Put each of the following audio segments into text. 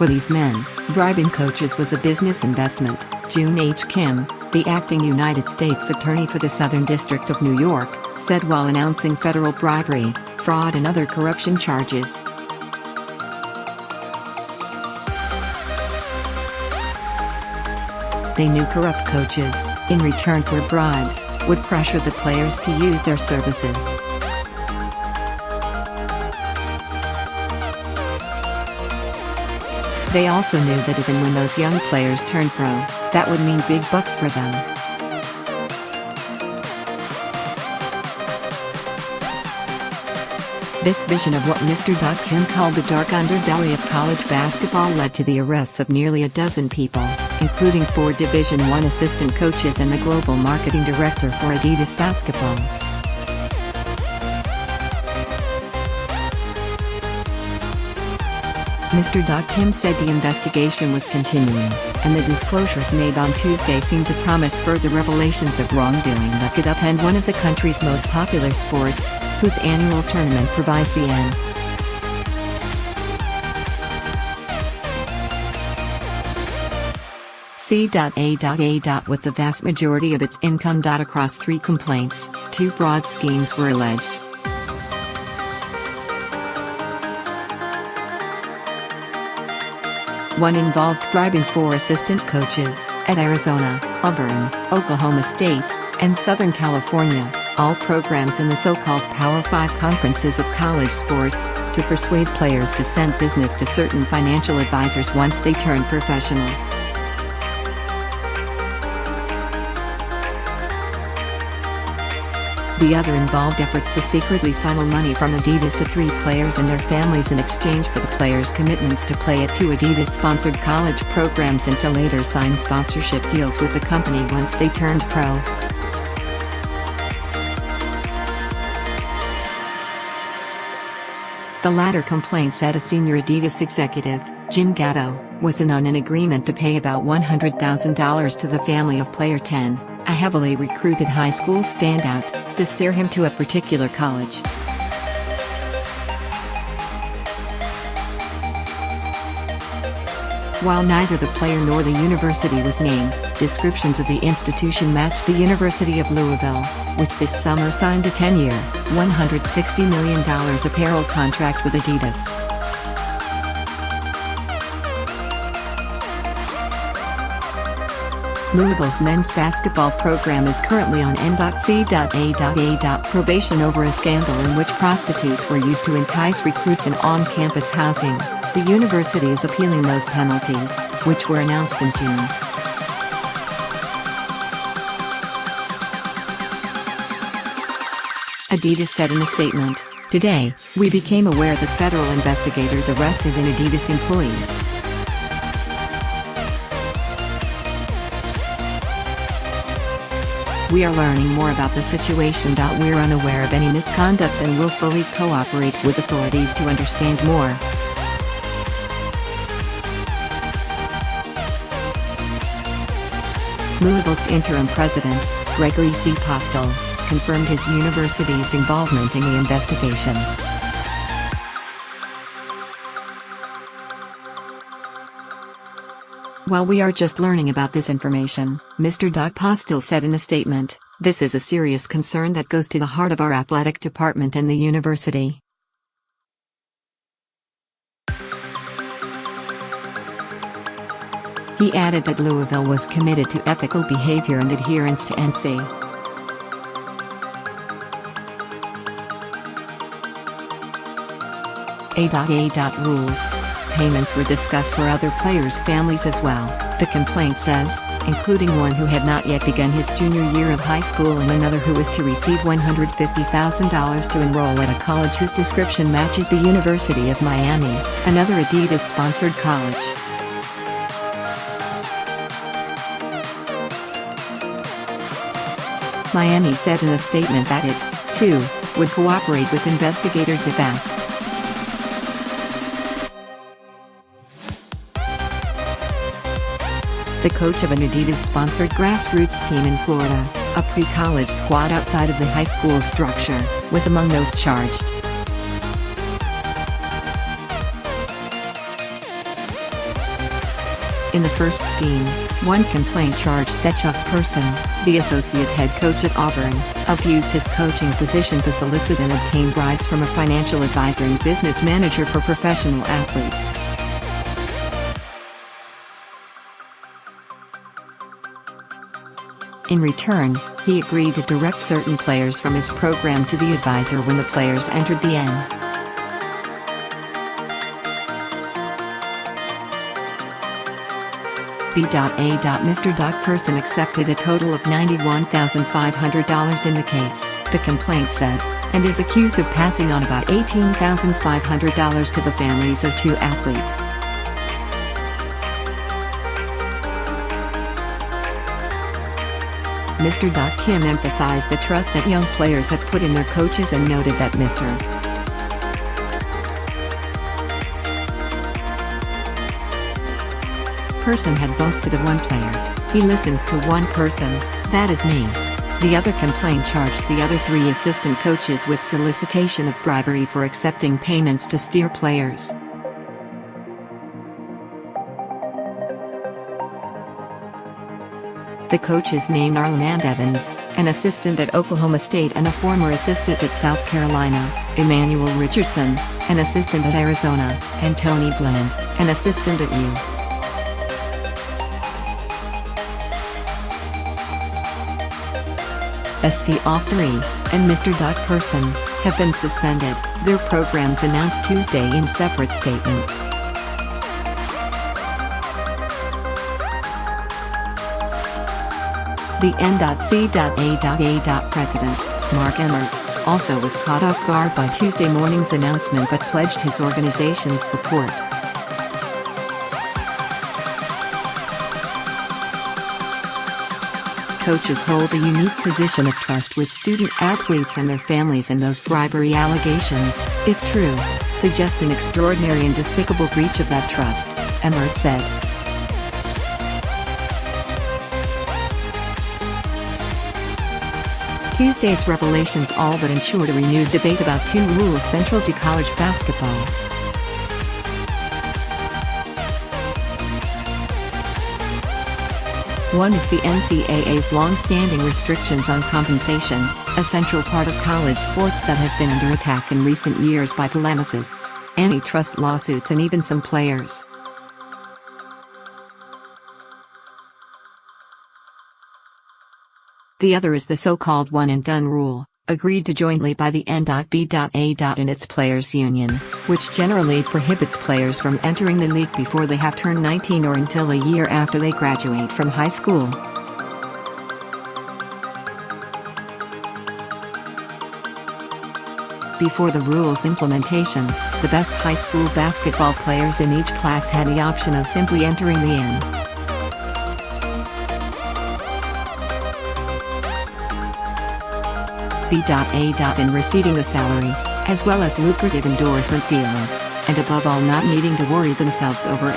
For these men, bribing coaches was a business investment, June H. Kim, the acting United States Attorney for the Southern District of New York, said while announcing federal bribery, fraud and other corruption charges. They knew corrupt coaches, in return for bribes, would pressure the players to use their services. They also knew that if and when those young players turned pro, that would mean big bucks for them. This vision of what Mr. Kim called the dark underbelly of college basketball led to the arrests of nearly a dozen people, including 4 Division I assistant coaches and the global marketing director for Adidas basketball. Mr. Kim said the investigation was continuing, and the disclosures made on Tuesday seemed to promise further revelations of wrongdoing that could upend one of the country's most popular sports, whose annual tournament provides the N.C.A.A. with the vast majority of its income. Across 3 complaints, 2 broad schemes were alleged. One involved bribing 4 assistant coaches, at Arizona, Auburn, Oklahoma State, and Southern California, all programs in the so-called Power 5 conferences of college sports, to persuade players to send business to certain financial advisors once they turn professional. The other involved efforts to secretly funnel money from Adidas to 3 players and their families in exchange for the players' commitments to play at 2 Adidas-sponsored college programs and to later sign sponsorship deals with the company once they turned pro. The latter complaint said a senior Adidas executive, Jim Gatto, was in on an agreement to pay about $100,000 to the family of player 10, a heavily recruited high school standout, to steer him to a particular college. While neither the player nor the university was named, descriptions of the institution matched the University of Louisville, which this summer signed a 10-year, $160 million apparel contract with Adidas. Louisville's men's basketball program is currently on N.C.A.A. probation over a scandal in which prostitutes were used to entice recruits in on-campus housing. The university is appealing those penalties, which were announced in June. Adidas said in a statement, "Today, we became aware that federal investigators arrested an Adidas employee. We are learning more about the situation. We're unaware of any misconduct and will fully cooperate with authorities to understand more." Louisville's interim president, Gregory C. Postel, confirmed his university's involvement in the investigation. "While we are just learning about this information," Mr. Postel said in a statement, "this is a serious concern that goes to the heart of our athletic department and the university." He added that Louisville was committed to ethical behavior and adherence to N.C.A.A. rules. Payments were discussed for other players' families as well, the complaint says, including one who had not yet begun his junior year of high school and another who was to receive $150,000 to enroll at a college whose description matches the University of Miami, another Adidas-sponsored college. Miami said in a statement that it, too, would cooperate with investigators if asked. The coach of an Adidas-sponsored grassroots team in Florida, a pre-college squad outside of the high school structure, was among those charged. In the first scheme, one complaint charged that Chuck Person, the associate head coach at Auburn, abused his coaching position to solicit and obtain bribes from a financial advisor and business manager for professional athletes. In return, he agreed to direct certain players from his program to the advisor when the players entered the N.C.A.A. Mr. Person accepted a total of $91,500 in the case, the complaint said, and is accused of passing on about $18,500 to the families of two athletes. Mr. Kim emphasized the trust that young players had put in their coaches and noted that Mr. Person had boasted of one player. "He listens to one person, that is me." The other complaint charged the other three assistant coaches with solicitation of bribery for accepting payments to steer players. The coaches named Armand Evans, an assistant at Oklahoma State and a former assistant at South Carolina, Emmanuel Richardson, an assistant at Arizona, and Tony Bland, an assistant at N.C.A.A. and Mr. Person have been suspended, their programs announced Tuesday in separate statements. The N.C.A.A. president, Mark Emmert, also was caught off guard by Tuesday morning's announcement but pledged his organization's support. Coaches hold a unique position of trust with student athletes and their families, and those bribery allegations, if true, suggest an extraordinary and despicable breach of that trust, Emmert said. Tuesday's revelations all but ensured a renewed debate about two rules central to college basketball. One is the N.C.A.A.'s long-standing restrictions on compensation, a central part of college sports that has been under attack in recent years by polemicists, antitrust lawsuits and even some players. The other is the so-called one-and-done rule, agreed to jointly by the N.C.A.A. and its players' union, which generally prohibits players from entering the league before they have turned 19 or until a year after they graduate from high school. Before the rule's implementation, the best high school basketball players in each class had the option of simply entering the N.C.A.A. and receiving a salary, as well as lucrative endorsement deals, and above all not needing to worry themselves over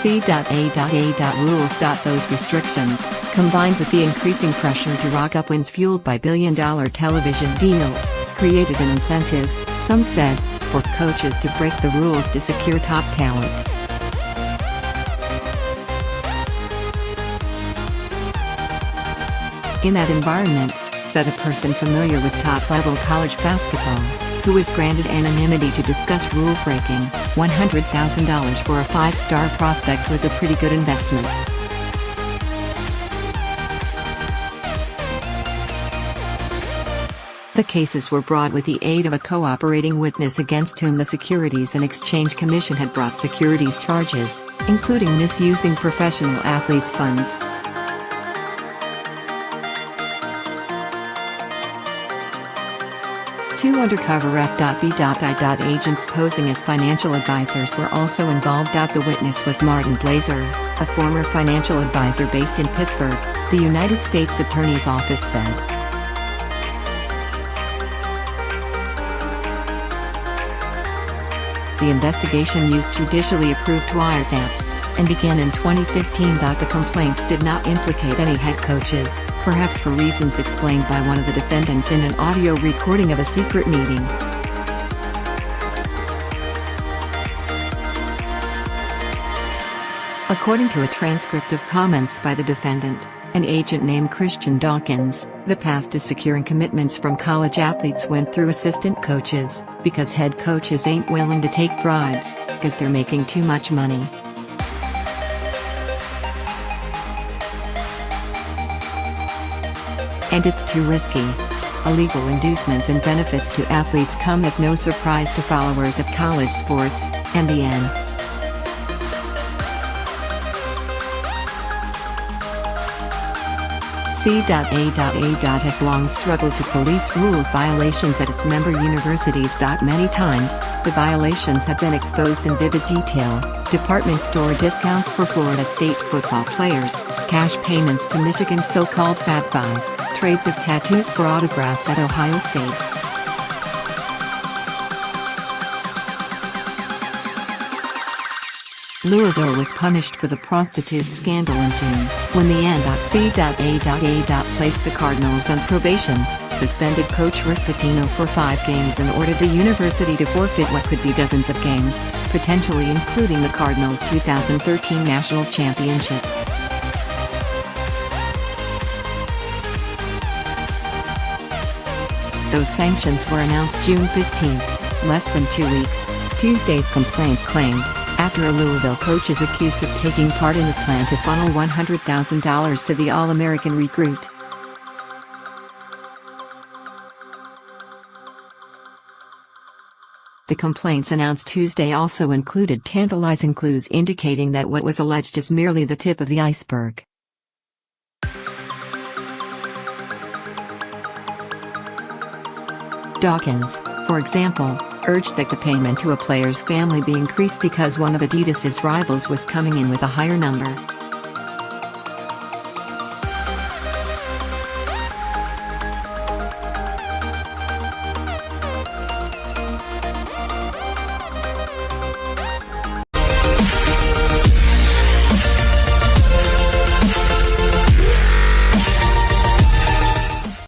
N.C.A.A. rules. Those restrictions, combined with the increasing pressure to rack up wins fueled by billion-dollar television deals, created an incentive, some said, for coaches to break the rules to secure top talent. In that environment, said a person familiar with top-level college basketball, who was granted anonymity to discuss rule-breaking, $100,000 for a five-star prospect was a pretty good investment. The cases were brought with the aid of a cooperating witness against whom the Securities and Exchange Commission had brought securities charges, including misusing professional athletes' funds. Two undercover F.B.I. agents posing as financial advisors were also involved. The witness was Martin Blazer, a former financial advisor based in Pittsburgh, the United States Attorney's Office said. The investigation used judicially approved wiretaps, and began in 2015. The complaints did not implicate any head coaches, perhaps for reasons explained by one of the defendants in an audio recording of a secret meeting. According to a transcript of comments by the defendant, an agent named Christian Dawkins, the path to securing commitments from college athletes went through assistant coaches, because head coaches ain't willing to take bribes, because they're making too much money. And it's too risky. Illegal inducements and benefits to athletes come as no surprise to followers of college sports, and the N.C.A.A. has long struggled to police rules violations at its member universities. Many times, the violations have been exposed in vivid detail: department store discounts for Florida State football players, cash payments to Michigan's so-called Fab Five, trades of tattoos for autographs at Ohio State. Louisville was punished for the prostitute scandal in June, when the N.C.A.A. placed the Cardinals on probation, suspended coach Rick Pitino for 5 games and ordered the university to forfeit what could be dozens of games, potentially including the Cardinals' 2013 national championship. Those sanctions were announced June 15, less than 2 weeks, Tuesday's complaint claimed, after a Louisville coach is accused of taking part in a plan to funnel $100,000 to the All-American recruit. The complaints announced Tuesday also included tantalizing clues indicating that what was alleged is merely the tip of the iceberg. Dawkins, for example, urged that the payment to a player's family be increased because one of Adidas's rivals was coming in with a higher number.